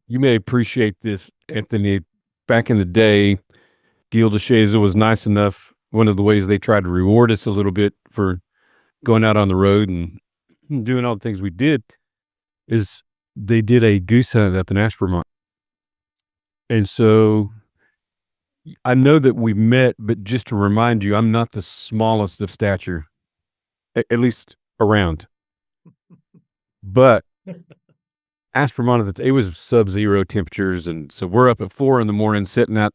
You may appreciate this, Anthony. Back in the day, Gil DeShazer was nice enough. One of the ways they tried to reward us a little bit for going out on the road and doing all the things we did is they did a goose hunt up in Ashburn. And so I know that we met, but just to remind you, I'm not the smallest of stature, at least around. But Ashburn, it was sub-zero temperatures, and so we're up at 4 a.m. setting out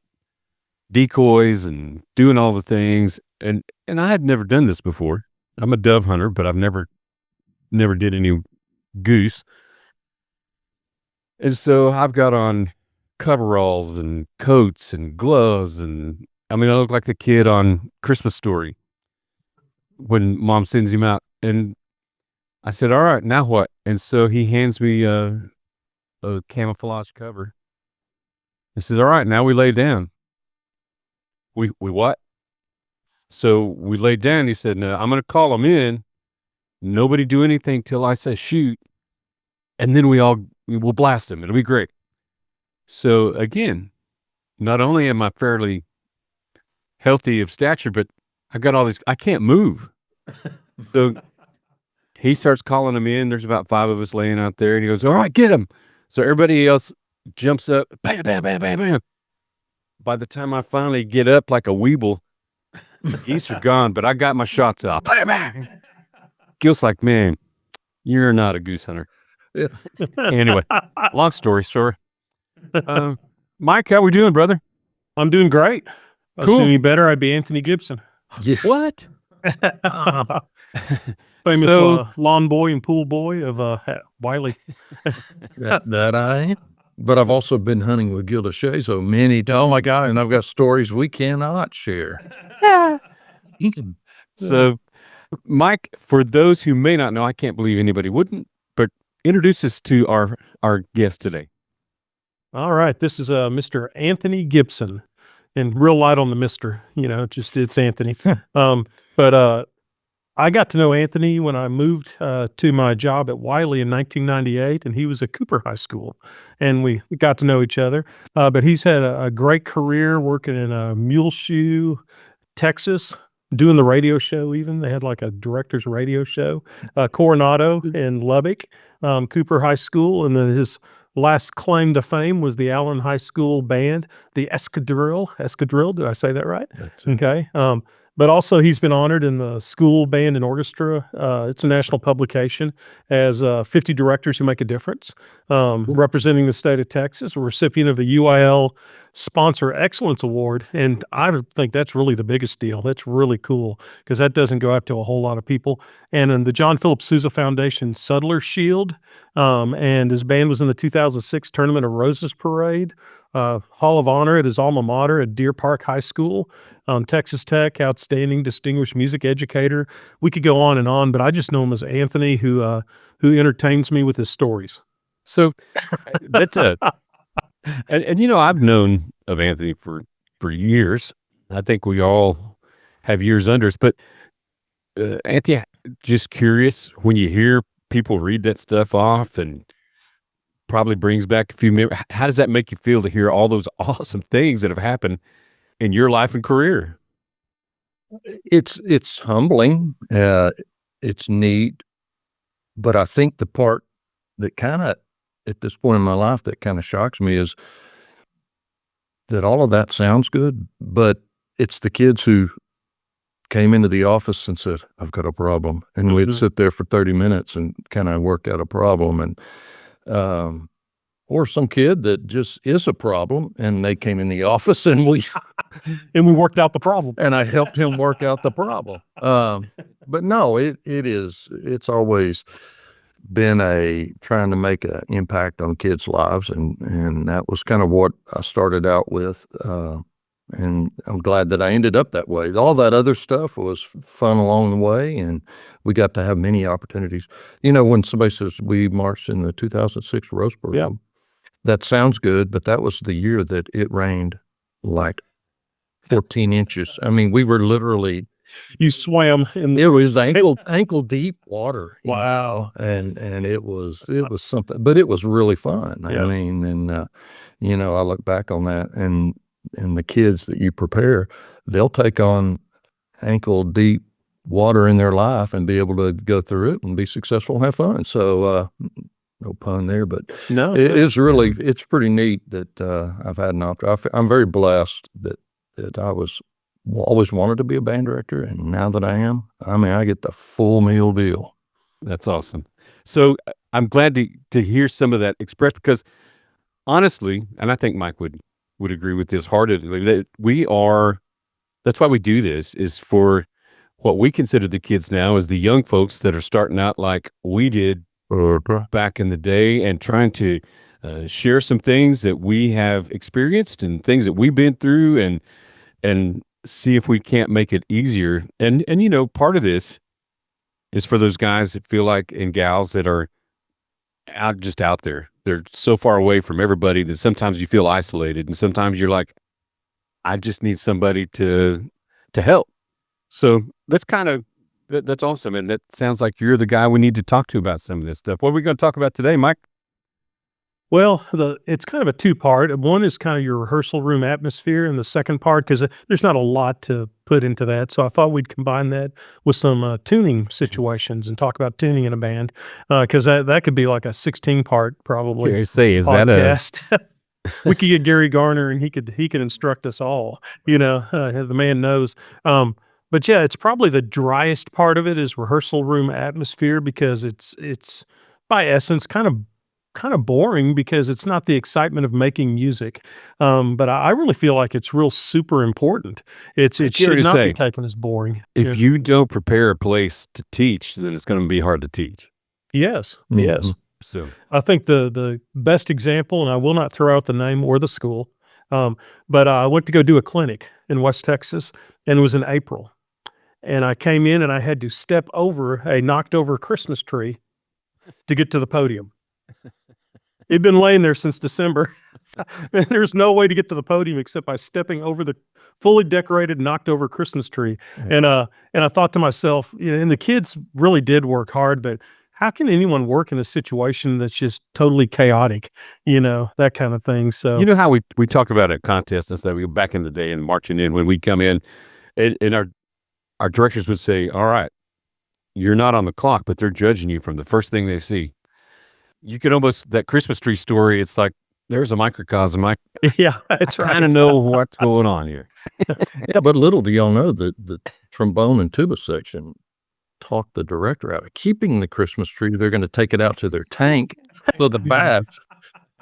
decoys and doing all the things, and I had never done this before. I'm a dove hunter, but I've never did any goose. And so I've got on coveralls and coats and gloves, and I mean, I look like the kid on Christmas Story when mom sends him out. And I said, all right, now what? And so he hands me a camouflage cover. He says, all right, now we lay down. We what? So we laid down. He said, no, I'm going to call them in. Nobody do anything till I say shoot. And then we'll blast them. It'll be great. So again, not only am I fairly healthy of stature, but I've got all these, I can't move. So he starts calling them in. There's about 5 of us laying out there, and he goes, all right, get them. So everybody else jumps up, bam, bam, bam, bam, bam. By the time I finally get up like a weeble, the geese are gone, but I got my shots off. Bam, bam. Gil's like, man, you're not a goose hunter. Anyway, long story short. Mike, how we doing, brother? I'm doing great. If I was doing any better, I'd be Anthony Gibson. Yeah. What? Famous lawn boy and pool boy of Wiley. that I am. But I've also been hunting with Gil DeShazer many times. Oh my God, and I've got stories we cannot share. So, Mike, for those who may not know, I can't believe anybody wouldn't, but introduce us to our guest today. All right, this is Mr. Anthony Gibson, and real light on the Mr. It's Anthony. But I got to know Anthony when I moved to my job at Wiley in 1998, and he was at Cooper High School, and we got to know each other. But he's had a great career working in Muleshoe, Texas, doing the radio show even. They had like a director's radio show, Coronado in Lubbock, Cooper High School, and then his last claim to fame was the Allen High School band, the Escadrille. Did I say that right? Okay. But also he's been honored in the school band and orchestra. It's a national publication as 50 Directors Who Make a Difference, representing the state of Texas, a recipient of the UIL Sponsor Excellence Award. And I think that's really the biggest deal. That's really cool because that doesn't go out to a whole lot of people. And in the John Philip Sousa Foundation Sudler Shield, and his band was in the 2006 Tournament of Roses Parade, Hall of Honor at his alma mater at Deer Park High School, Texas Tech, outstanding distinguished music educator. We could go on, but I just know him as Anthony, who entertains me with his stories. So that's and I've known of Anthony for years. I think we all have years under us, but Anthony, just curious, when you hear people read that stuff off and probably brings back a few memories, how does that make you feel to hear all those awesome things that have happened in your life and career? It's humbling. It's neat. But I think the part that kind of, at this point in my life, that kind of shocks me is that all of that sounds good, but it's the kids who came into the office and said, I've got a problem. And we'd sit there for 30 minutes and kind of work out a problem. And, or some kid that just is a problem, and they came in the office and we worked out the problem. And I helped him work out the problem. But no, it's always been trying to make an impact on kids' lives. And that was kind of what I started out with. And I'm glad that I ended up that way. All that other stuff was fun along the way, and we got to have many opportunities. When somebody says we marched in the 2006 Rose Parade, that sounds good, but that was the year that it rained like 14 inches. I mean, we were literally You swam in It was ankle deep water. Wow. And it was something, but it was really fun. I Yeah. mean, and I look back on that, and the kids that you prepare, they'll take on ankle deep water in their life and be able to go through it and be successful and have fun. So no pun there, but No, it's pretty neat that I've had an opportunity. I'm very blessed that I always wanted to be a band director, and now that I am, I mean, I get the full meal deal. That's awesome. So I'm glad to hear some of that expressed, because honestly, and I think Mike would agree with this heartedly, that that's why we do this, is for what we consider the kids now as the young folks that are starting out like we did back in the day, and trying to share some things that we have experienced and things that we've been through, and see if we can't make it easier. And part of this is for those guys that feel like, and gals that are out there. They're so far away from everybody that sometimes you feel isolated, and sometimes you're like, I just need somebody to help. So that's awesome, and that sounds like you're the guy we need to talk to about some of this stuff. What are we going to talk about today, Mike? well, it's kind of a two-part. One is kind of your rehearsal room atmosphere, and the second part, because there's not a lot to put into that, so I thought we'd combine that with some tuning situations and talk about tuning in a band, because that could be like a 16-part probably Is that podcast. We could get Gary Garner, and he could instruct us all. The man knows. But yeah, it's probably the driest part of it is rehearsal room atmosphere, because it's by essence kind of boring, because it's not the excitement of making music. But I really feel like it's real super important. It should not be taken as boring. If you don't prepare a place to teach, then it's going to be hard to teach. Yes, Mm-hmm. yes. So I think the best example, and I will not throw out the name or the school, but I went to go do a clinic in West Texas, and it was in April. And I came in and I had to step over a knocked over Christmas tree to get to the podium. It'd been laying there since December. And there's no way to get to the podium except by stepping over the fully decorated, knocked over Christmas tree. And I thought to myself, and the kids really did work hard, but how can anyone work in a situation that's just totally chaotic, that kind of thing. So how we talk about a contest and stuff. We go back in the day and marching in, when we come in, and our directors would say, all right, you're not on the clock, but they're judging you from the first thing they see. You could almost, that Christmas tree story, it's like, there's a microcosm. yeah, that's right. I kind of know what's going on here. Yeah, but little do y'all know that the trombone and tuba section talked the director out of keeping the Christmas tree. They're going to take it out to their tank. So the bass,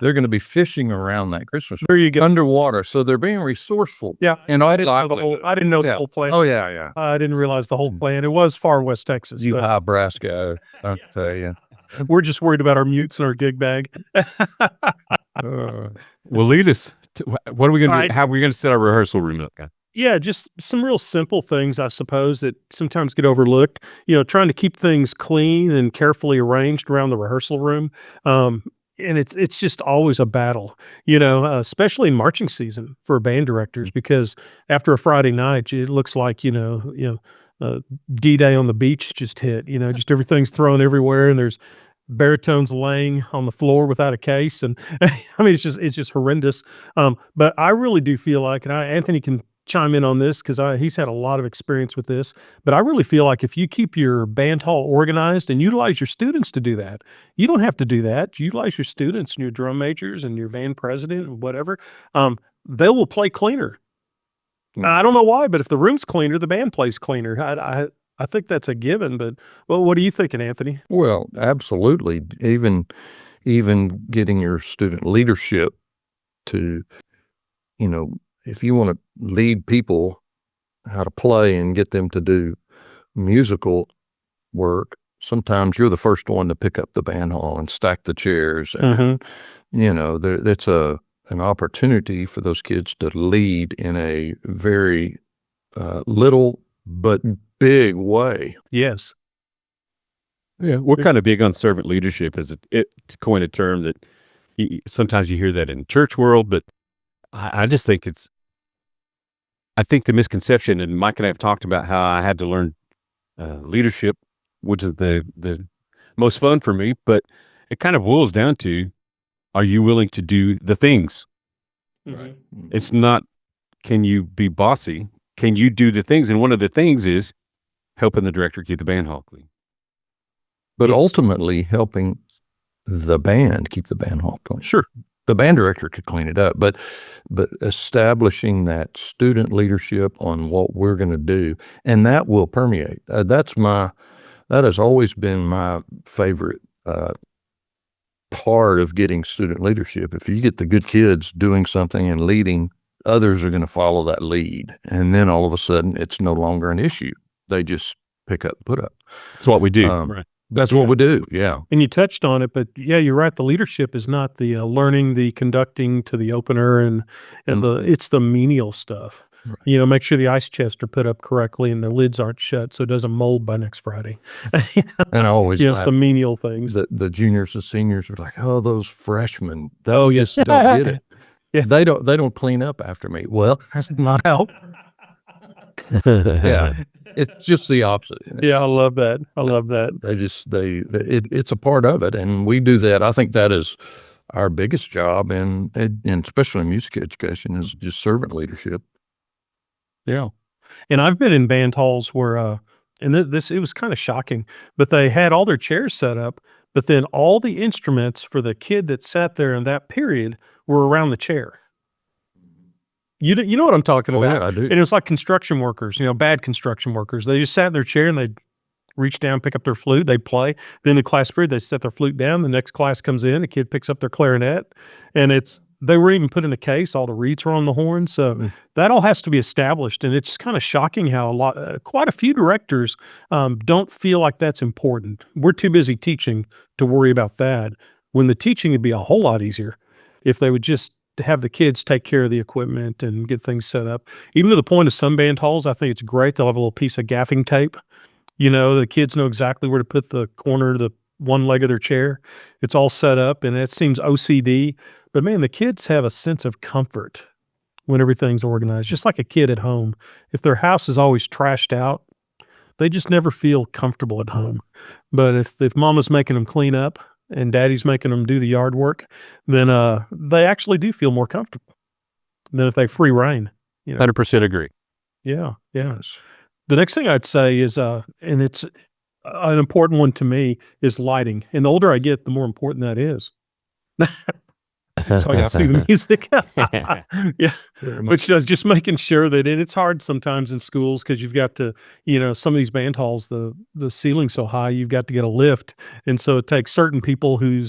they're going to be fishing around that Christmas tree. There you go. Underwater. So they're being resourceful. Yeah. And I I didn't know the whole plan. Oh, yeah. I didn't realize the whole plan. It was far West Texas. You but high brass guy, I'll tell you. we're just worried about our mutes and our gig bag. Well, lead us. What are we going to do? Right. How are we going to set our rehearsal room up, guy? Yeah, just some real simple things, I suppose, that sometimes get overlooked. Trying to keep things clean and carefully arranged around the rehearsal room. And it's just always a battle, especially in marching season for band directors, because after a Friday night, it looks like, D-Day on the beach just hit, just everything's thrown everywhere, and there's baritones laying on the floor without a case. And I mean, it's just horrendous. But I really do feel like, and Anthony can chime in on this, because he's had a lot of experience with this, but I really feel like if you keep your band hall organized and utilize your students to do that, you don't have to do that. Utilize your students and your drum majors and your band president and whatever. They will play cleaner. I don't know why, but if the room's cleaner, the band plays cleaner. I think that's a given, but what are you thinking, Anthony? Well, absolutely. Even getting your student leadership to, if you want to lead people how to play and get them to do musical work, sometimes you're the first one to pick up the band hall and stack the chairs. And, it's an opportunity for those kids to lead in a very little but big way. Yes. Yeah, we're kind of big on servant leadership, as to coin a term that sometimes you hear that in church world, but I just think I think the misconception, and Mike and I have talked about how I had to learn leadership, which is the most fun for me, but it kind of boils down to, are you willing to do the things? Mhm. It's not, can you be bossy? Can you do the things? And one of the things is helping the director keep the band hall clean. But ultimately helping the band keep the band hall clean. Sure. The band director could clean it up, but establishing that student leadership on what we're going to do, and that will permeate. That has always been my favorite part of getting student leadership. If you get the good kids doing something and leading, others are going to follow that lead, and then all of a sudden it's no longer an issue. They just pick up, put up. That's what we do. Right. That's what we do. Yeah. And you touched on it, but yeah, you're right. The leadership is not the learning, the conducting to the opener, and it's the menial stuff. Right. You know, make sure the ice chests are put up correctly and the lids aren't shut so it doesn't mold by next Friday. And I always Yes, laugh. the menial things. The juniors and seniors are like, oh, those freshmen. Oh, yes. Just don't get it. Yeah. They don't clean up after me. Well, that's not how. Yeah. It's just the opposite. Yeah, I love that. I love that. It's a part of it, and we do that. I think that is our biggest job, and especially in music education, is just servant leadership. Yeah. And I've been in band halls where, and it was kind of shocking, but they had all their chairs set up, but then all the instruments for the kid that sat there in that period were around the chair. You know what I'm talking Oh, about? yeah, I do. And it was like construction workers, bad construction workers. They just sat in their chair and they'd reach down, pick up their flute, they'd play. Then the class period, they set their flute down. The next class comes in, the kid picks up their clarinet, and they were even put in a case. All the reeds are on the horn, so that all has to be established. And it's kind of shocking how quite a few directors don't feel like that's important. We're too busy teaching to worry about that. When the teaching would be a whole lot easier if they would just have the kids take care of the equipment and get things set up. Even to the point of some band halls, I think it's great. They'll have a little piece of gaffing tape. The kids know exactly where to put the corner of the one leg of their chair. It's all set up, and it seems OCD. But man, the kids have a sense of comfort when everything's organized, just like a kid at home. If their house is always trashed out, they just never feel comfortable at home. But if mama's making them clean up and daddy's making them do the yard work, then they actually do feel more comfortable than if they free reign. 100% agree. Yeah, yeah. The next thing I'd say is, and it's an important one to me, is lighting. And the older I get, the more important that is. So I can see the music. Yeah. Which just making sure that it's hard sometimes in schools because you've got to, some of these band halls, the ceiling's so high, you've got to get a lift. And so it takes certain people who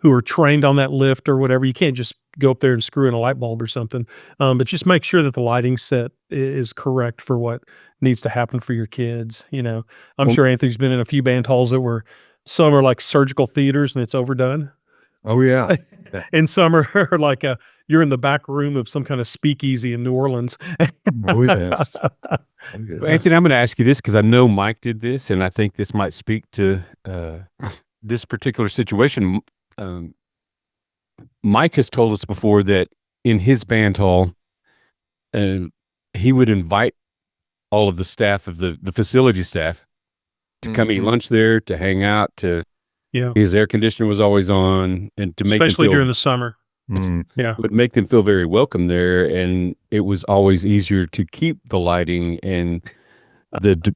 are trained on that lift or whatever. You can't just go up there and screw in a light bulb or something. But just make sure that the lighting set is correct for what needs to happen for your kids. I'm sure Anthony's been in a few band halls that were, some are like surgical theaters and it's overdone. Oh, yeah. And some are like you're in the back room of some kind of speakeasy in New Orleans. Oh, yes. Anthony, I'm going to ask you this because I know Mike did this, and I think this might speak to this particular situation. Mike has told us before that in his band hall, he would invite all of the staff of the facility staff to come eat lunch there, to hang out, his air conditioner was always on, and to make especially them feel, during the summer. Yeah, would make them feel very welcome there, and it was always easier to keep the lighting and the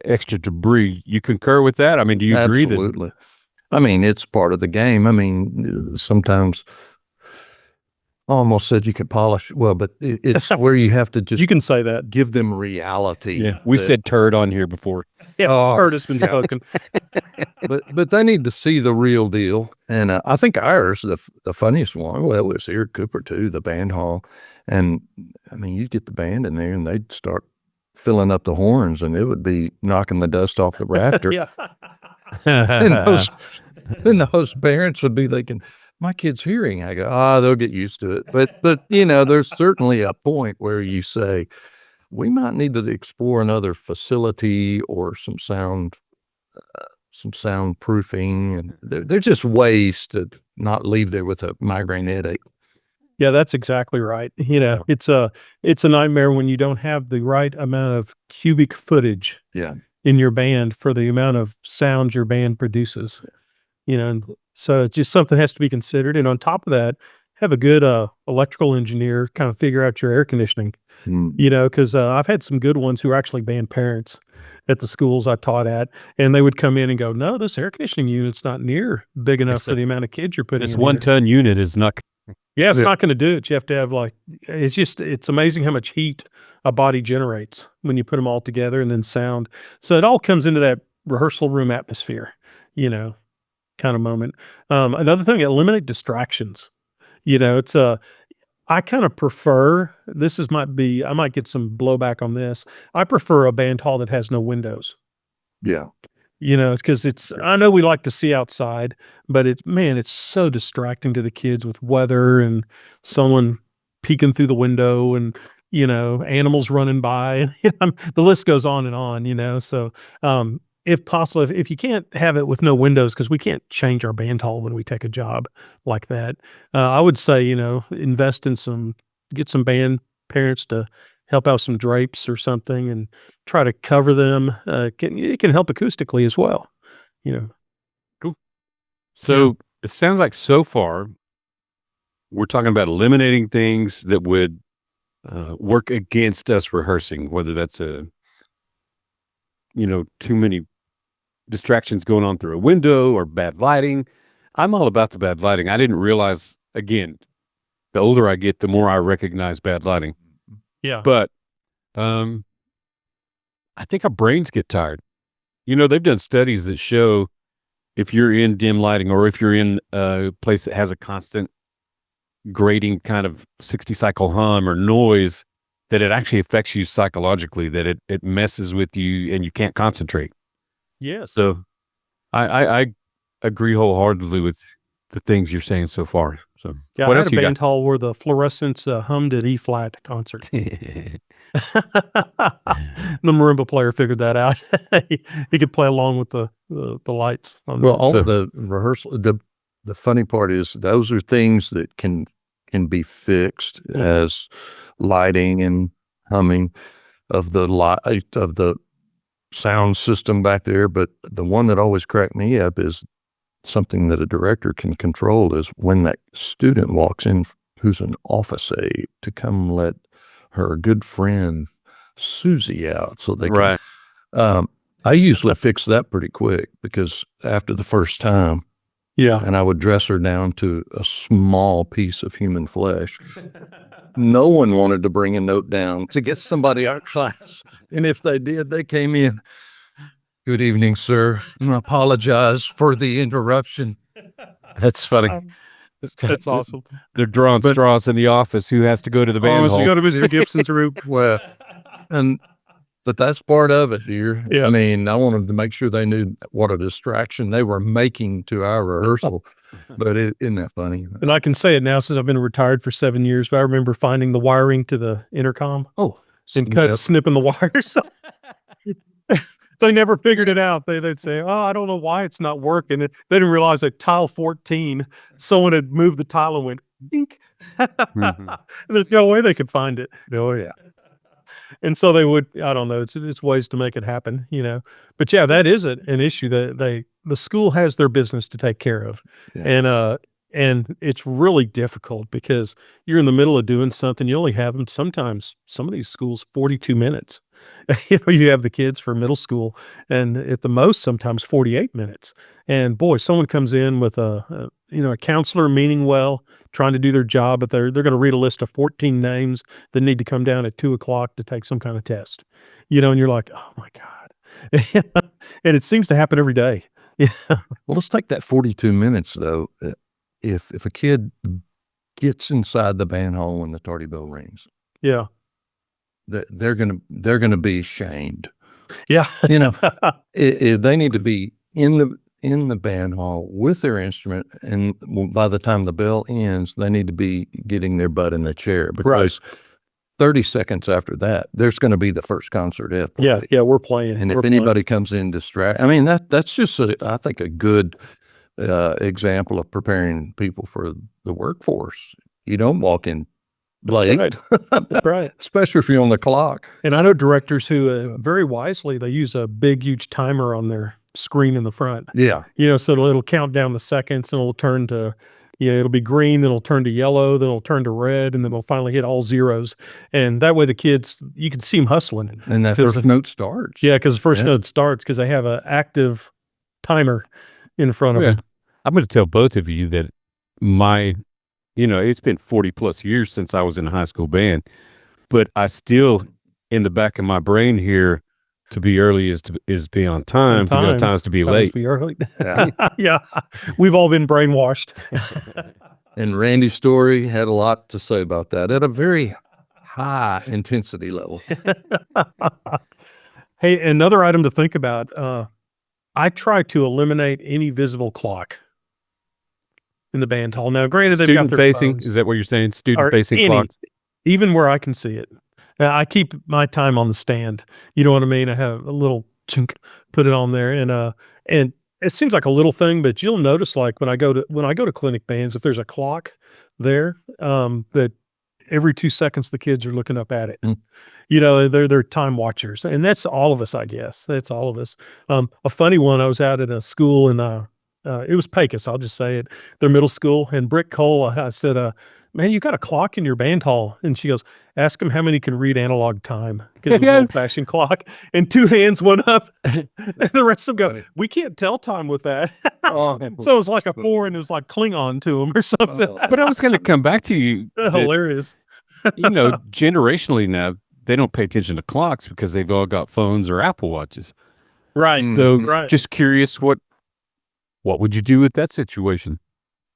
extra debris. You concur with that? I mean, do you agree? Absolutely. I mean, it's part of the game. I mean, sometimes I almost said you could polish. Well, but it's where you have to just you can say that. give them reality. Yeah, we said turd on here before. Yeah, turd has been spoken. But they need to see the real deal. And I think ours, the funniest one, well, it was here at Cooper too, the band hall. And I mean, you'd get the band in there and they'd start filling up the horns and it would be knocking the dust off the rafters. Yeah. and those parents would be thinking, my kid's hearing. I go, they'll get used to it. But there's certainly a point where you say, we might need to explore another facility or some soundproofing. And they're just ways to not leave there with a migraine headache. Yeah, that's exactly right. You know, it's a nightmare when you don't have the right amount of cubic footage Yeah. in your band for the amount of sound your band produces. You know, and so it's just something has to be considered. And on top of that, have a good electrical engineer kind of figure out your air conditioning. Mm. You know, because I've had some good ones who are actually band parents at the schools I taught at, and they would come in and go, "No, this air conditioning unit's not near big enough for the amount of kids you're putting This in here." 1-ton unit is not. Yeah, it's Yeah. not going to do it. You have to have it's amazing how much heat a body generates when you put them all together and then sound. So it all comes into that rehearsal room atmosphere, you know, kind of moment. Another thing, eliminate distractions. You know, I kind of prefer, I might get some blowback on this. I prefer a band hall that has no windows. Yeah. You know, it's because I know we like to see outside, but it's so distracting to the kids with weather and someone peeking through the window and, you know, animals running by. And the list goes on and on, you know. So, if possible, if you can't have it with no windows, because we can't change our band hall when we take a job like that, I would say, you know, get some band parents to help out some drapes or something and try to cover them. It can help acoustically as well, you know. So it sounds like so far we're talking about eliminating things that would work against us rehearsing, whether that's too many distractions going on through a window or bad lighting. I'm all about the bad lighting. I didn't realize, again, the older I get, the more I recognize bad lighting. Yeah. But I think our brains get tired. You know, they've done studies that show if you're in dim lighting or if you're in a place that has a constant grating kind of 60 cycle hum or noise, that it actually affects you psychologically, that it messes with you and you can't concentrate. Yes. So I agree wholeheartedly with the things you're saying so far. So Yeah, what I else had a you band hall where the fluorescents hummed at E flat concert. got? The marimba player figured that out. He could play along with the lights on Well, those. all So- the rehearsal, the funny part is those are things that can be fixed Mhm. as lighting and humming of the light of the sound system back there. But the one that always cracked me up is something that a director can control is when that student walks in who's an office aide to come let her good friend Susie out so they Right. can. I usually fix that pretty quick because after the first time, Yeah. and I would dress her down to a small piece of human flesh. No one wanted to bring a note down to get somebody out of class. And if they did, they came in. Good evening, sir. I apologize for the interruption. That's funny. That's awesome. They're drawing But- straws in the office. Who has to go to the band Oh, so hall? you go to Mr. Gibson's room. Well, but that's part of it, dear. Yeah. I mean, I wanted to make sure they knew what a distraction they were making to our rehearsal. But isn't that funny? And I can say it now since I've been retired for 7 years, but I remember finding the wiring to the intercom Oh, and snipping the wires. They never figured it out. They'd say, "Oh, I don't know why it's not working." They didn't realize that tile 14, someone had moved the tile and went dink. Mhm. There's no way they could find it. oh yeah. And so they would, I don't know, it's ways to make it happen, you know. But yeah, that is an issue that the school has their business to take care of. Yeah. And it's really difficult because you're in the middle of doing something. You only have them sometimes, some of these schools, 42 minutes. You know, you have the kids for middle school and at the most sometimes 48 minutes. And boy, someone comes in with a counselor meaning well, trying to do their job, but they're going to read a list of 14 names that need to come down at 2:00 to take some kind of test, you know, and you're like, oh my God. And it seems to happen every day. Yeah. Well, let's take that 42 minutes though. If a kid gets inside the band hall when the tardy bell rings, Yeah. they're gonna be shamed. Yeah. You know, they need to be in the band hall with their instrument, and by the time the bell ends, they need to be getting their butt in the chair because 30 seconds after that, there's going to be the first concert ever. Yeah. Yeah. We're playing. And We're if anybody comes in I mean, that's just, I think, a good example of preparing people for the workforce. you don't walk in late, right. That's right. especially if you're on the clock. And I know directors who very wisely, they use a big, huge timer on their screen in the front, Yeah. so it'll count down the seconds and it'll turn to, it'll be green, then it'll turn to yellow, then it'll turn to red, and then it'll finally hit all zeros. And that way the kids, you can see them hustling. And that Because first note starts. Yeah, because the first Yeah. note starts because they have an active timer in front of Yeah. them. I'm going to tell both of you that it's been 40 plus years since I was in a high school band, but I still, in the back of my brain here, to be early is be on time, to be on time is to be late. Be early. Yeah. Yeah, we've all been brainwashed. And Randy's story had a lot to say about that at a very high intensity level. Hey, another item to think about. I try to eliminate any visible clock in the band hall. Now, granted, they've got Student their facing, phones, is that what you're saying? or Student facing any, clocks? even where I can see it. Now, I keep my time on the stand. You know what I mean? I have a little chunk, put it on there, and it seems like a little thing, but you'll notice, like when I go to clinic bands, if there's a clock there, that every 2 seconds the kids are looking up at it. Mm. They're time watchers, and that's all of us, I guess. That's all of us. A funny one, I was out at a school, and it was Pecos, I'll just say it, their middle school, and Britt Cole, I said, man, you got a clock in your band hall? And she goes, ask them how many can read analog time, because it was an old-fashioned clock. And 2 hands went up, and the rest of them go, we can't tell time with that. So it was like a 4, and it was like Klingon to them or something. But I was going to come back to you. that, Hilarious. Generationally now, they don't pay attention to clocks because they've all got phones or Apple Watches. Right. So Right. just curious, what would you do with that situation,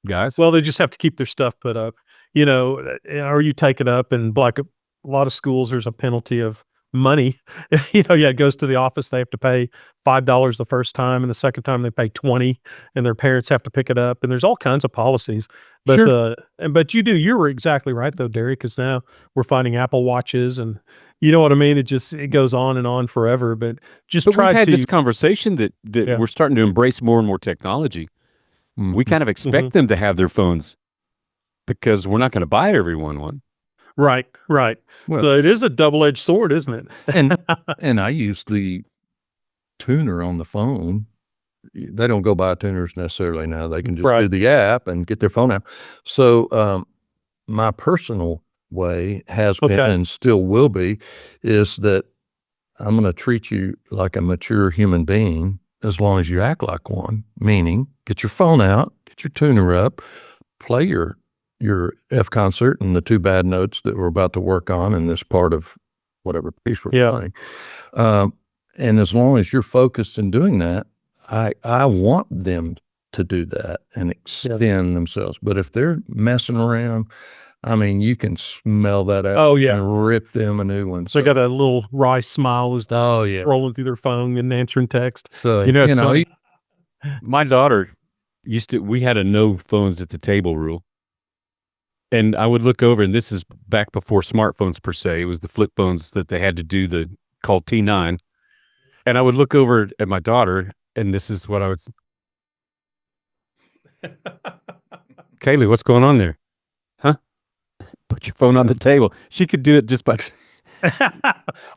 guys? Well, they just have to keep their stuff put up, or you take it up, and like a lot of schools, there's a penalty of money. It goes to the office. They have to pay $5 the first time, and the second time they pay 20, and their parents have to pick it up. And there's all kinds of policies. But Sure. But you were exactly right though, Derek, because now we're finding Apple Watches, and you know what I mean. It goes on and on forever. But just But try we've had to this conversation that Yeah. we're starting to embrace more and more technology. We kind of expect them to have their phones because we're not going to buy everyone one. right. Well, So it is a double-edged sword, isn't it? and I use the tuner on the phone. They don't go buy tuners necessarily now. They can just do Right. the app and get their phone out. So my personal way has been Okay. and still will be is that I'm going to treat you like a mature human being as long as you act like one, meaning get your phone out, get your tuner up, play your F concert and the 2 bad notes that we're about to work on in this part of whatever piece we're Yeah. playing. And as long as you're focused in doing that, I want them to do that and extend themselves. But if they're messing around, I mean, you can smell that out. Oh, yeah. And rip them a new one. So they got that little wry smile as oh yeah. rolling through their phone and answering text. So It's funny. My daughter we had a no phones at the table rule. And I would look over, and this is back before smartphones per se. It was the flip phones that they had to do called T9. And I would look over at my daughter, and this is what I would Kaylee, what's going on there? Huh? Put your phone on the table. She could do it just by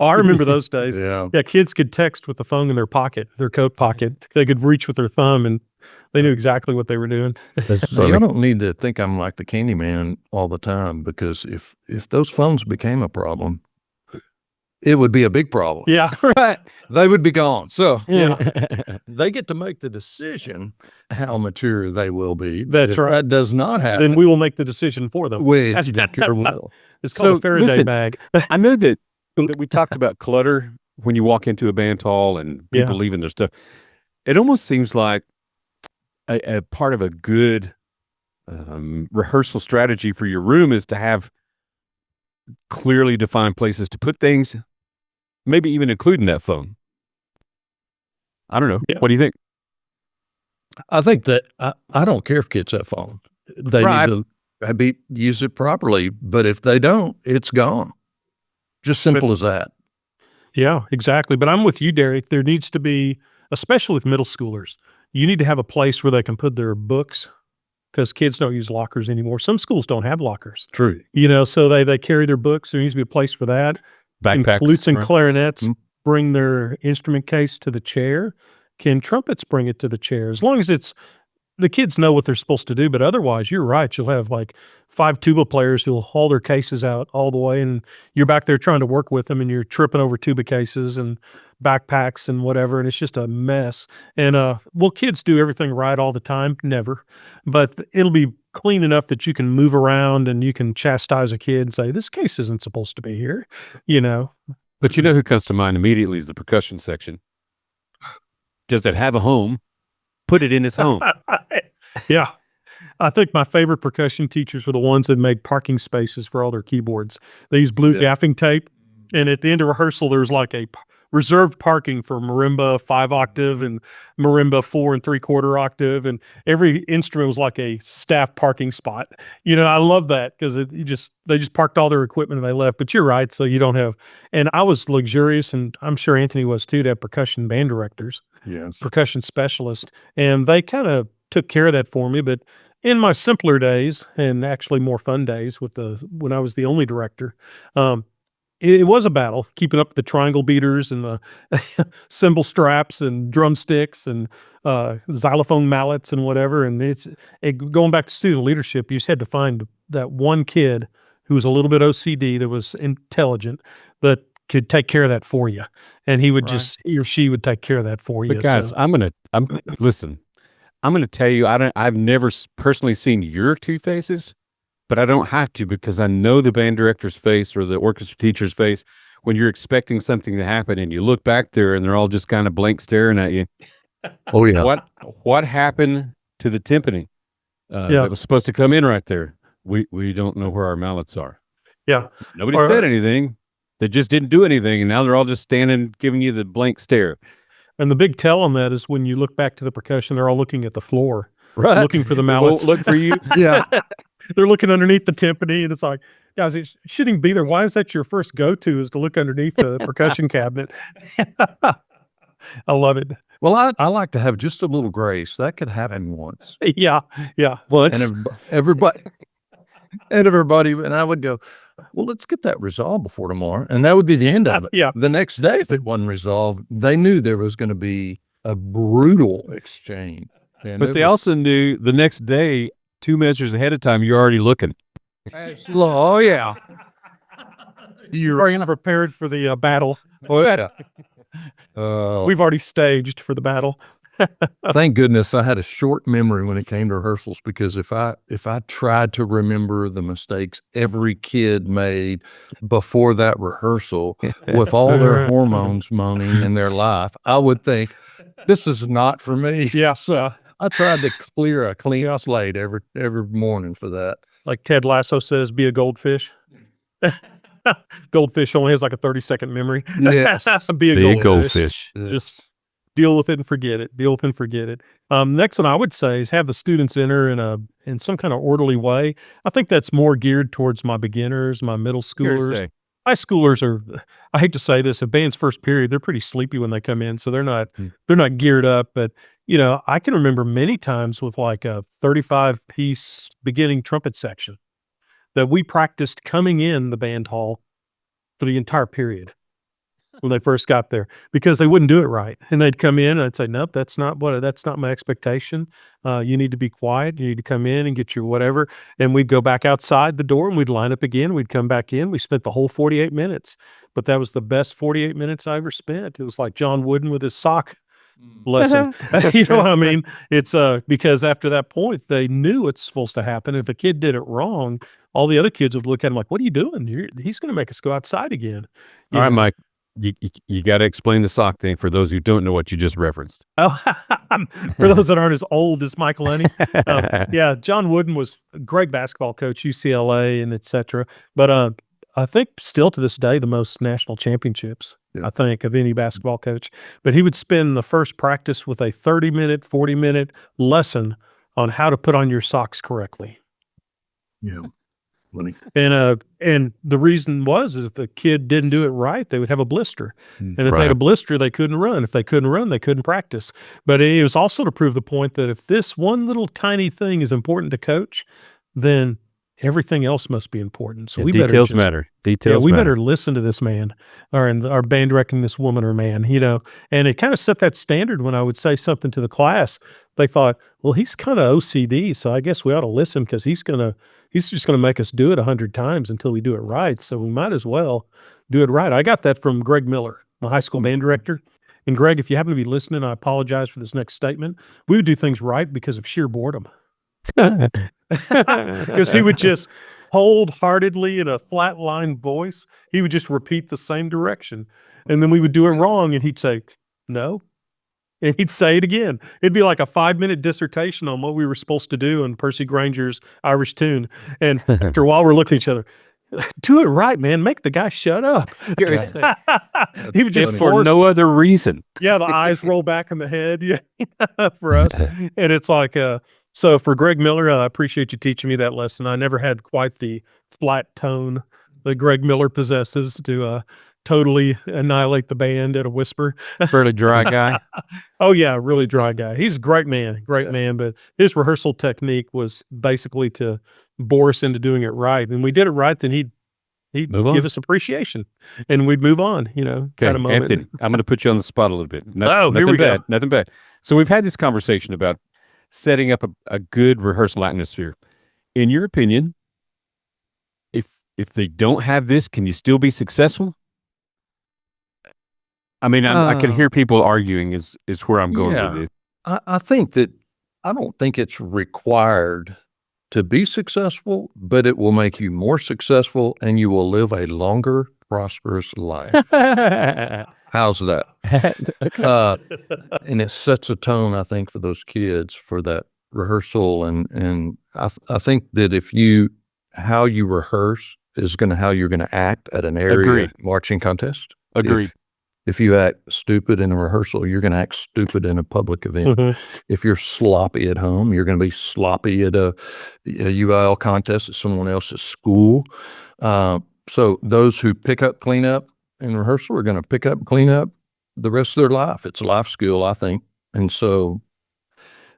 I remember those days. yeah. Yeah, kids could text with the phone in their pocket, their coat pocket. They could reach with their thumb, and they knew exactly what they were doing. So I don't need to think I'm like the candy man all the time, because if those phones became a problem, it would be a big problem. Yeah, Right. They would be gone. So yeah. they get to make the decision how mature they will be. That's If right. that does not happen, Then we will make the decision for them. which It's called a Faraday listen, bag. I know that we talked about clutter when you walk into a band hall and people Yeah. leaving their stuff. It almost seems like a part of a good rehearsal strategy for your room is to have clearly defined places to put things, maybe even including that phone. I don't know. Yeah. What do you think? I think that I don't care if kids have phones. They Right. need to use it properly. But if they don't, it's gone. Just simple as that. Yeah, exactly. But I'm with you, Derek. There needs to be, especially with middle schoolers, you need to have a place where they can put their books because kids don't use lockers anymore. Some schools don't have lockers, True. so they carry their books. There needs to be a place for that. Can Backpacks. flutes and right? clarinets bring their instrument case to the chair? Can trumpets bring it to the chair? As long as the kids know what they're supposed to do, but otherwise, you're right. You'll have like 5 tuba players who'll haul their cases out all the way, and you're back there trying to work with them, and you're tripping over tuba cases and backpacks and whatever, and it's just a mess. And will kids do everything right all the time? Never, but it'll be clean enough that you can move around and you can chastise a kid and say, "This case isn't supposed to be here," you know. But you know who comes to mind immediately is the percussion section. Does it have a home? Put it in its home. Yeah. I think my favorite percussion teachers were the ones that made parking spaces for all their keyboards. They used blue gaffing tape, and at the end of rehearsal, there was like a reserved parking for marimba 5 octave and marimba 4 3/4 octave, and every instrument was like a staff parking spot. I love that because they just parked all their equipment and they left. But you're right, so you don't have. And I was luxurious, and I'm sure Anthony was too, to have percussion band directors. Yes. Percussion specialist, and they kind of took care of that for me. But in my simpler days, and actually more fun days when I was the only director, it was a battle keeping up the triangle beaters and the cymbal straps and drumsticks and xylophone mallets and whatever. And going back to student leadership, you just had to find that one kid who was a little bit OCD, that was intelligent, that could take care of that for you, and he or she would take care of that for you. But guys, listen. I'm gonna tell you, I've never personally seen your two faces, but I don't have to, because I know the band director's face or the orchestra teacher's face when you're expecting something to happen, and you look back there and they're all just kind of blank staring at you. Oh yeah. What happened to the timpani that was supposed to come in right there? We don't know where our mallets are. Yeah, Nobody said anything. They just didn't do anything, and now they're all just standing, giving you the blank stare. And the big tell on that is when you look back to the percussion, they're all looking at the floor, Right? looking for the They mallets. won't look for you. Yeah. They're looking underneath the timpani, and it's like, guys, it shouldn't be there. Why is that your first go-to, is to look underneath the percussion cabinet? I love it. Well, I like to have just a little grace. That could happen once. Yeah. Once. And everybody, and I would go, well, let's get that resolved before tomorrow. And that would be the end of it. Yeah. The next day, if it wasn't resolved, they knew there was going to be a brutal exchange. And But they also knew the next day, 2 measures ahead of time, you're already looking. oh, yeah. You're already prepared for the battle. Oh, yeah. We've already staged for the battle. Thank goodness I had a short memory when it came to rehearsals, because if I tried to remember the mistakes every kid made before that rehearsal with all their hormones moaning in their life, I would think, this is not for me. Yes. I tried to clear a clean slate every morning for that. Like Ted Lasso says, be a goldfish. Goldfish only has like a 30-second memory. Yes. Be a Big goldfish. goldfish. Just deal with it and forget it. Deal with it and forget it. Next one I would say is have the students enter in some kind of orderly way. I think that's more geared towards my beginners, my middle schoolers. High schoolers are, I hate to say this, a band's first period, they're pretty sleepy when they come in, so they're not geared up. But I can remember many times with like a 35-piece beginning trumpet section that we practiced coming in the band hall for the entire period when they first got there, because they wouldn't do it right. And they'd come in and I'd say, nope, that's not my expectation. You need to be quiet. You need to come in and get your whatever. And we'd go back outside the door and we'd line up again. We'd come back in. We spent the whole 48 minutes, but that was the best 48 minutes I ever spent. It was like John Wooden with his sock lesson. You know what I mean? It's because after that point, they knew it's supposed to happen. If a kid did it wrong, all the other kids would look at him like, what are you doing? He's going to make us go outside again. All right, Mike. You got to explain the sock thing for those who don't know what you just referenced. Oh, for those that aren't as old as Michael Lenny. Yeah, John Wooden was a great basketball coach, UCLA and et cetera. But I think still to this day, the most national championships, I think, of any basketball coach. But he would spend the first practice with a 30-minute, 40-minute lesson on how to put on your socks correctly. Yeah. And the reason is if the kid didn't do it right, they would have a blister. And if they had a blister, they couldn't run. If they couldn't run, they couldn't practice. But it was also to prove the point that if this one little tiny thing is important to coach, then everything else must be important. So we details better matter. Details we matter. better listen to this man, or our band directing this woman or man, and it kind of set that standard. When I would say something to the class, they thought, well, he's kind of OCD, so I guess we ought to listen because he's just gonna make us do it 100 times until we do it right. So we might as well do it right. I got that from Greg Miller, my high school band director. And Greg, if you happen to be listening, I apologize for this next statement. We would do things right because of sheer boredom. Because he would just wholeheartedly in a flatline voice, he would just repeat the same direction. And then we would do it wrong and he'd say, no. And he'd say it again. It'd be like a 5-minute dissertation on what we were supposed to do in Percy Granger's Irish Tune. And after a while, we're looking at each other. Do it right, man. Make the guy shut up. He would just for no other reason. Yeah, the eyes roll back in the head. Yeah, for us. And it's like, so for Greg Miller, I appreciate you teaching me that lesson. I never had quite the flat tone that Greg Miller possesses to totally annihilate the band at a whisper. Fairly dry guy. Oh yeah, really dry guy. He's a great man, man. But his rehearsal technique was basically to bore us into doing it right. And we did it right, then he'd give us appreciation and we'd move on, kind of moment. Anthony, I'm going to put you on the spot a little bit. Here we go. Nothing bad. So we've had this conversation about setting up a good rehearsal atmosphere. In your opinion, if they don't have this, can you still be successful? I mean, I can hear people arguing is where I'm going with it. I think that I don't think it's required to be successful, but it will make you more successful and you will live a longer, prosperous life. How's that? And it sets a tone, I think, for those kids for that rehearsal. And I think that how you rehearse is how you're going to act at an area marching contest. Agreed. If you act stupid in a rehearsal, you're going to act stupid in a public event. Mm-hmm. If you're sloppy at home, you're going to be sloppy at a UIL contest at someone else's school. So those who pick up cleanup in rehearsal are going to pick up cleanup the rest of their life. It's a life skill, I think. And so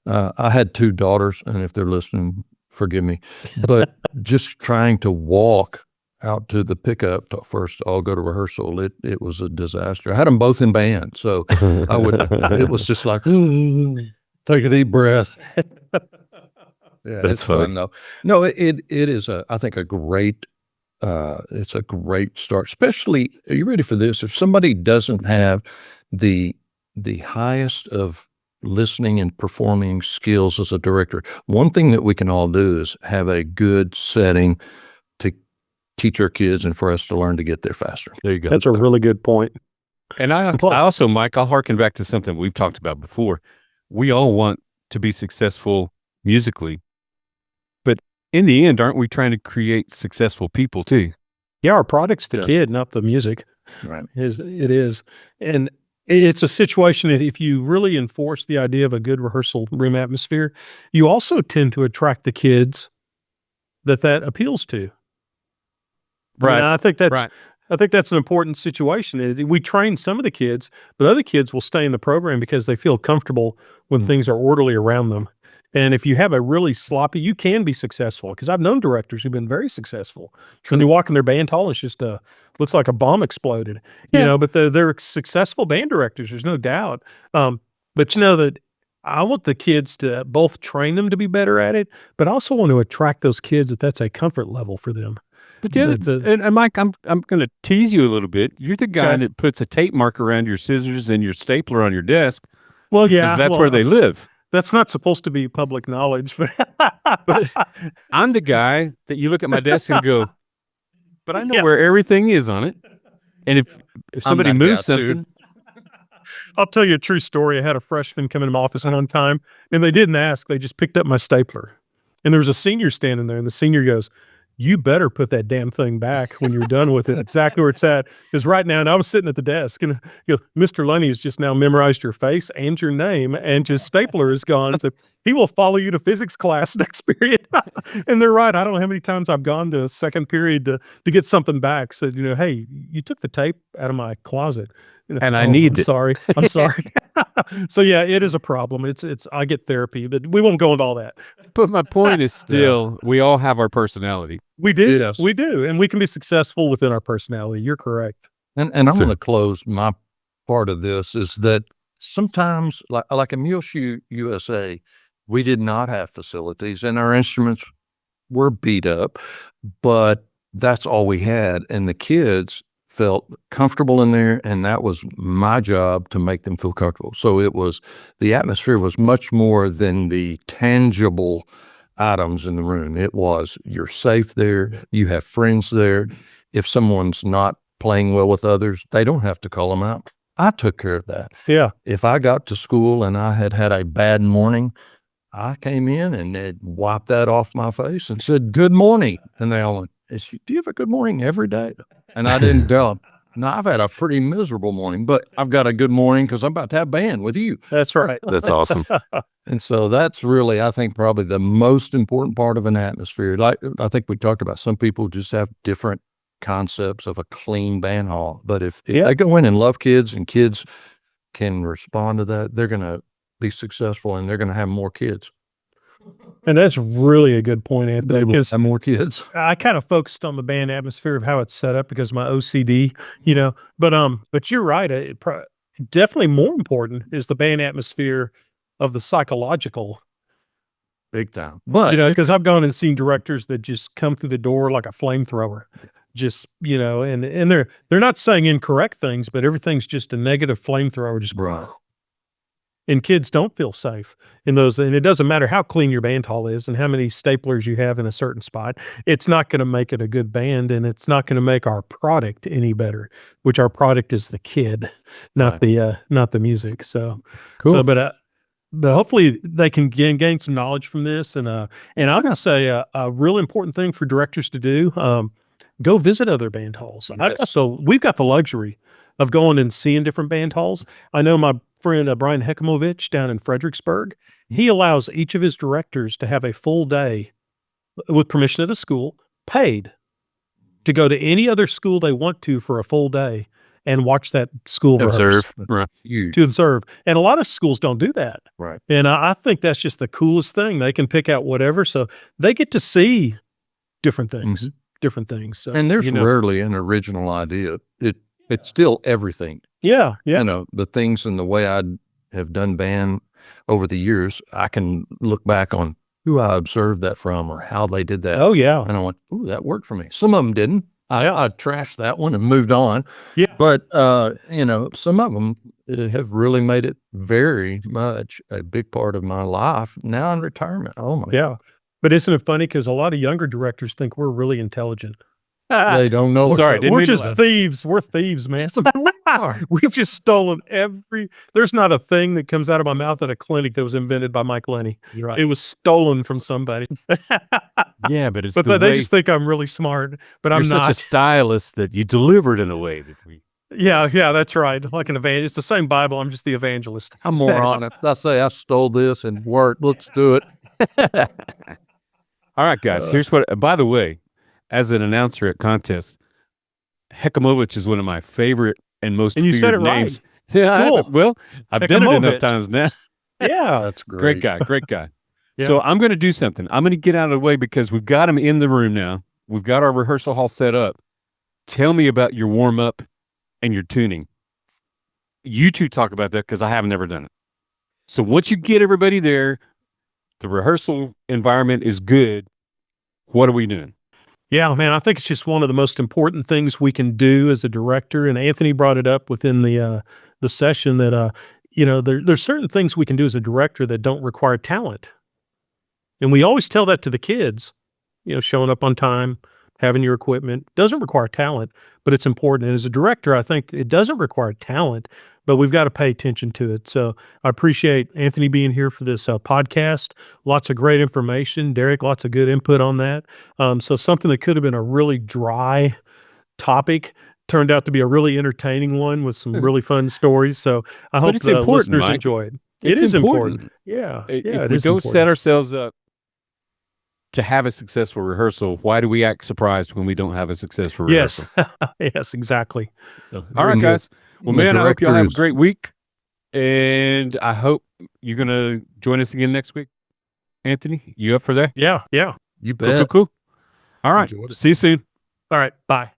I had 2 daughters, and if they're listening, forgive me. But just trying to walk out to the pickup to first all go to rehearsal, it was a disaster. I had them both in band, so it was just like, take a deep breath. Yeah, that's fun though. No, it is I think it's a great start, especially, are you ready for this? If somebody doesn't have the highest of listening and performing skills as a director, one thing that we can all do is have a good setting to teach our kids and for us to learn to get there faster. There you go. That's a really good point. And I also, Mike, I'll harken back to something we've talked about before. We all want to be successful musically, but in the end, aren't we trying to create successful people too? Yeah, our product's the kid, not the music. Right. It is. And it's a situation that if you really enforce the idea of a good rehearsal room atmosphere, you also tend to attract the kids that appeals to. Right. I think that's an important situation. We train some of the kids, but other kids will stay in the program because they feel comfortable when things are orderly around them. And if you have a really sloppy, you can be successful, because I've known directors who've been very successful. When you walk in their band hall, it's just looks like a bomb exploded, but they're successful band directors. There's no doubt. But that I want the kids to both train them to be better at it, but I also want to attract those kids that's a comfort level for them. But and Mike, I'm going to tease you a little bit. You're the guy that puts a tape marker around your scissors and your stapler on your desk. Well, yeah, because that's where they live. That's not supposed to be public knowledge, but I'm the guy that you look at my desk and go, but I know where everything is on it. And if somebody moves something. I'll tell you a true story. I had a freshman come in my office one time, and they didn't ask. They just picked up my stapler. And there was a senior standing there, and the senior goes, you better put that damn thing back when you're done with it, exactly where it's at. Because right now, and I was sitting at the desk, and Mr. Lunny has just now memorized your face and your name, and his stapler is gone. So he will follow you to physics class next period. And they're right. I don't know how many times I've gone to second period to get something back. Said, hey, you took the tape out of my closet. And I need I'm it. sorry. I'm sorry. So yeah, it is a problem. It's I get therapy, but we won't go into all that. But my point is still, we all have our personality. We do. Yes. We do. And we can be successful within our personality. You're correct. And I'm So- going to close my part of this is that sometimes, like in Muleshoe, USA, we did not have facilities and our instruments were beat up, but that's all we had. And the kids felt comfortable in there, and that was my job to make them feel comfortable. So the atmosphere was much more than the tangible items in the room. It was, you're safe there, you have friends there. If someone's not playing well with others, they don't have to call them out. I took care of that. Yeah. If I got to school and I had had a bad morning, I came in and they'd wipe that off my face and said, "Good morning." And they all went, "Do you have a good morning every day?" And I didn't tell them. No, I've had a pretty miserable morning, but I've got a good morning because I'm about to have band with you. That's right. That's awesome. And so that's really, I think, probably the most important part of an atmosphere. Like I think we talked about, some people just have different concepts of a clean band hall. But if they go in and love kids and kids can respond to that, they're going to be successful and they're going to have more kids. And that's really a good point, Anthony, They will because have more kids. I kind of focused on the band atmosphere of how it's set up because of my OCD, but you're right. Definitely more important is the band atmosphere of the psychological, Big time. But because I've gone and seen directors that just come through the door like a flamethrower, just, and they're not saying incorrect things, but everything's just a negative flamethrower, just Right. And kids don't feel safe in those. And it doesn't matter how clean your band hall is and how many staplers you have in a certain spot. It's not going to make it a good band, and it's not going to make our product any better, which our product is the kid, not the music. So, Cool. but hopefully they can gain some knowledge from this. And I'm going to say a real important thing for directors to do, go visit other band halls. So we've got the luxury of going and seeing different band halls. I know my friend Brian Hekimovich down in Fredericksburg, he allows each of his directors to have a full day with permission of the school, paid, to go to any other school they want to for a full day and watch that school rehearse. Right. Huge. To observe. And a lot of schools don't do that. Right. And I think that's just the coolest thing. They can pick out whatever. So they get to see different things, So, And there's rarely an original idea. It's still everything. Yeah. The things and the way I have done band over the years, I can look back on who I observed that from or how they did that. Oh, yeah. And I went, "Ooh, that worked for me." Some of them didn't. I trashed that one and moved on. Yeah. But, some of them have really made it very much a big part of my life now in retirement. Oh, my. Yeah. But isn't it funny? Because a lot of younger directors think we're really intelligent. They don't know. Sorry, didn't We're mean to just laugh. thieves. We're thieves, man. We've just stolen there's not a thing that comes out of my mouth at a clinic that was invented by Mike Lenny. You're right. It was stolen from somebody. Yeah, but it's But the they way just think I'm really smart, but you're I'm such not. a stylist that you delivered in a way that we. Yeah, that's right. Like an evangelist. It's the same Bible. I'm just the evangelist. I'm more on it. I say I stole this and worked. Let's do it. All right, guys. Here's what. By the way, as an announcer at contests, Hekimovich is one of my favorite and most And you said feared it right. names. Yeah, Cool. I've done it enough Hekimovich. times now. Yeah. That's great. Great guy. Yeah. So I'm going to do something. I'm going to get out of the way because we've got him in the room now. We've got our rehearsal hall set up. Tell me about your warm up and your tuning. You two talk about that because I have never done it. So once you get everybody there, the rehearsal environment is good. What are we doing? Yeah, man, I think it's just one of the most important things we can do as a director. And Anthony brought it up within the session that there's certain things we can do as a director that don't require talent. And we always tell that to the kids, showing up on time, having your equipment. Doesn't require talent, but it's important. And as a director, I think it doesn't require talent, but we've got to pay attention to it. So I appreciate Anthony being here for this podcast. Lots of great information. Derek, lots of good input on that. So something that could have been a really dry topic turned out to be a really entertaining one with some really fun stories. So I hope it's the important, listeners Mike. enjoyed. It's It is important. important. Yeah. If we don't set ourselves up to have a successful rehearsal, why do we act surprised when we don't have a successful rehearsal? Yes. Yes, exactly. So, all right, guys. Well, The man, I hope y'all have a directors- great week. And I hope you're going to join us again next week. Anthony, you up for that? Yeah. Yeah. You Cool, bet. cool, cool. All right. Enjoyed it. See you soon. All right. Bye.